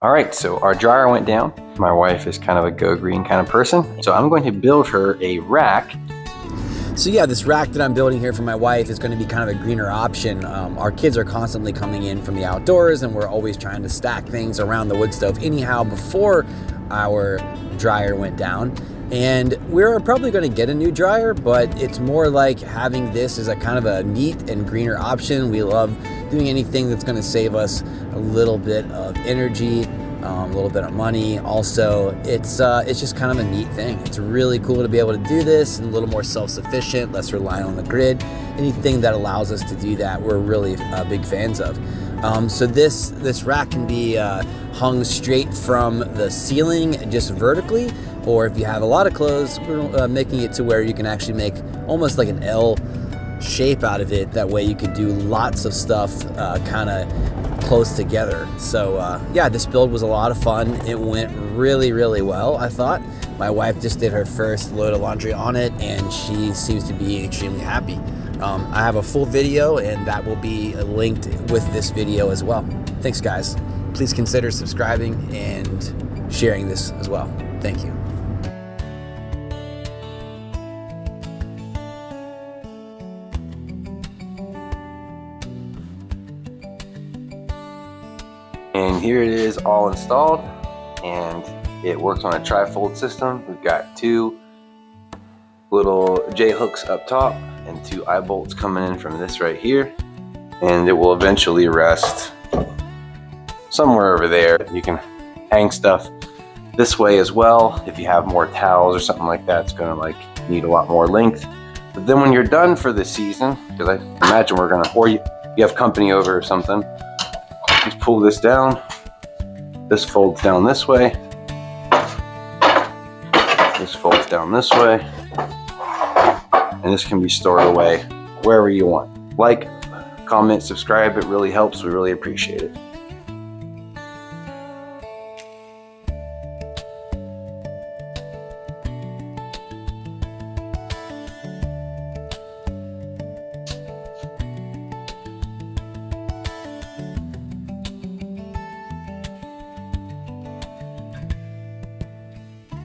All right, so our dryer went down. My wife is kind of a go green kind of person, so I'm going to build her a rack. So yeah, this rack that I'm building here for my wife is going to be kind of a greener option. Our kids are constantly coming in from the outdoors, and we're always trying to stack things around the wood stove anyhow before our dryer went down. And we're probably going to get a new dryer, but it's more like having this as a kind of a neat and greener option. We love doing anything that's going to save us a little bit of energy, a little bit of money. Also, it's just kind of a neat thing. It's really cool to be able to do this and a little more self-sufficient, less reliant on the grid. Anything that allows us to do that, we're really big fans of. So this rack can be hung straight from the ceiling, just vertically, or if you have a lot of clothes, we're making it to where you can actually make almost like an L shape out of it. That way you could do lots of stuff kind of close together. So yeah, this build was a lot of fun. It went really, really well, I thought. My wife just did her first load of laundry on it, and she seems to be extremely happy. I have a full video, and that will be linked with this video as well. Thanks, guys. Please consider subscribing and sharing this as well. Thank you. And here it is all installed, and it works on a tri-fold system. We've got two little J hooks up top and two eye bolts coming in from this right here, and it will eventually rest somewhere over there. You can hang stuff this way as well. If you have more towels or something like that, it's gonna like need a lot more length. But then when you're done for the season, because I imagine we're gonna, or you have company over or something, just pull this down. This folds down this way. This folds down this way. And this can be stored away wherever you want. Like, comment, subscribe. It really helps. We really appreciate it.